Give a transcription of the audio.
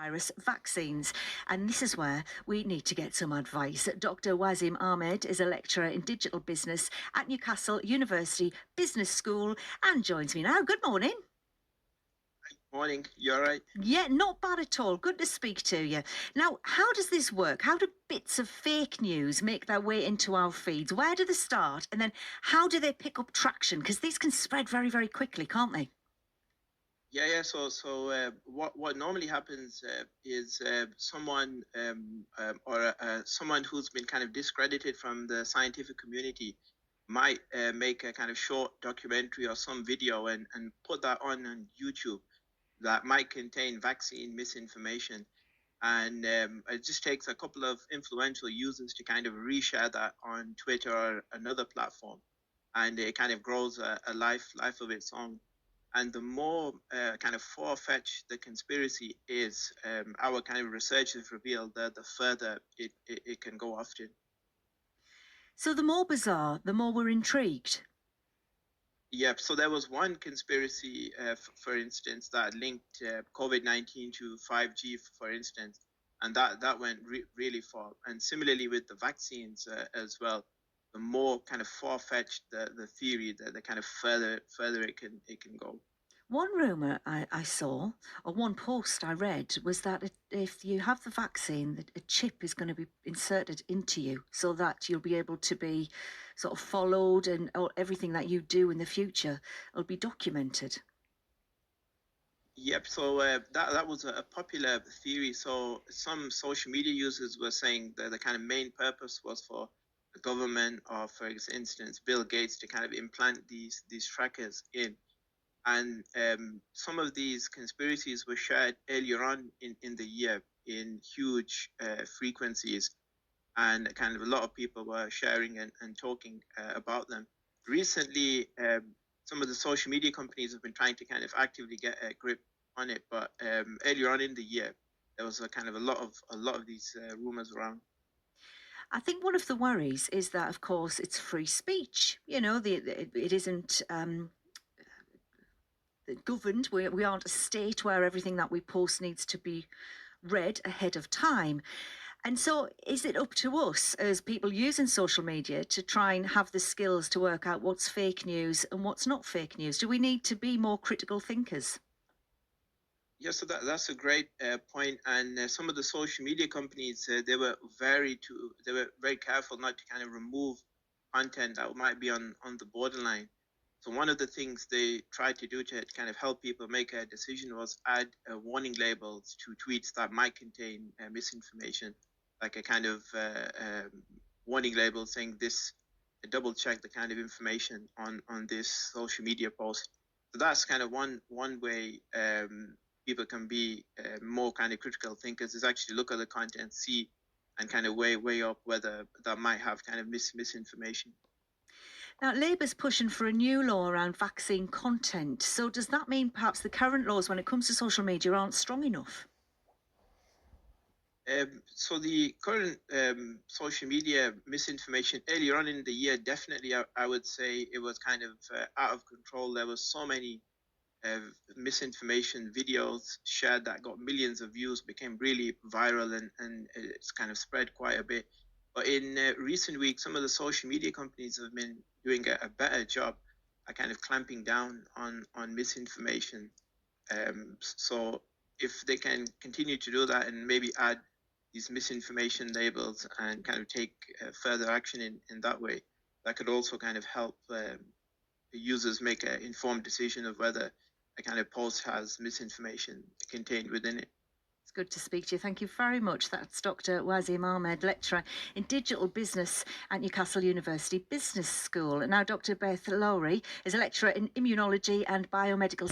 virus vaccines. And this is where we need to get some advice. Dr. Wasim Ahmed is a lecturer in digital business at Newcastle University Business School and joins me now. Good morning. Morning, you all right? Yeah, not bad at all. Good to speak to you. Now, how does this work? How do bits of fake news make their way into our feeds? Where do they start? And then how do they pick up traction? Because these can spread very, very quickly, can't they? Yeah. So what normally happens is someone someone who's been kind of discredited from the scientific community might make a kind of short documentary or some video and put that on YouTube that might contain vaccine misinformation. And it just takes a couple of influential users to kind of reshare that on Twitter or another platform, and it kind of grows a life of its own. And the more kind of far-fetched the conspiracy is, our kind of research has revealed that the further it can go often. So the more bizarre, the more we're intrigued. Yep. So there was one conspiracy, for instance, that linked COVID-19 to 5G, for instance, and that went really far. And similarly with the vaccines as well, the more kind of far-fetched the theory, the kind of further it can go. One rumour I saw, or one post I read, was that if you have the vaccine, that a chip is going to be inserted into you so that you'll be able to be sort of followed and or everything that you do in the future will be documented. Yep. So that was a popular theory. So some social media users were saying that the kind of main purpose was for the government, or for instance, Bill Gates, to kind of implant these trackers in. And some of these conspiracies were shared earlier on in the year in huge frequencies, and kind of a lot of people were sharing and talking about them. Recently, some of the social media companies have been trying to kind of actively get a grip on it, but earlier on in the year, there was a kind of a lot of these rumors around. I think one of the worries is that, of course, it's free speech. You know, it isn't governed. We aren't a state where everything that we post needs to be read ahead of time. And so, is it up to us as people using social media to try and have the skills to work out what's fake news and what's not fake news? Do we need to be more critical thinkers? Yeah, so that's a great point. And some of the social media companies, they were very careful not to kind of remove content that might be on the borderline. So one of the things they tried to do to kind of help people make a decision was add warning labels to tweets that might contain misinformation, like a kind of warning label saying this, double check the kind of information on this social media post. So that's kind of one way people can be more kind of critical thinkers, is actually look at the content, see, and kind of weigh up whether that might have kind of misinformation. Now, Labour's pushing for a new law around vaccine content. So, does that mean perhaps the current laws when it comes to social media aren't strong enough? So the current social media misinformation earlier on in the year, definitely, I would say it was kind of out of control. There was so many uh, misinformation videos shared that got millions of views, became really viral, and it's kind of spread quite a bit. But in recent weeks, some of the social media companies have been doing a better job at kind of clamping down on misinformation. So if they can continue to do that and maybe add these misinformation labels and kind of take further action in that way, that could also kind of help the users make an informed decision of whether a kind of post has misinformation contained within it. It's good to speak to you. Thank you very much. That's Dr. Wasim Ahmed, lecturer in digital business at Newcastle University Business School. And now Dr. Beth Lowry is a lecturer in immunology and biomedical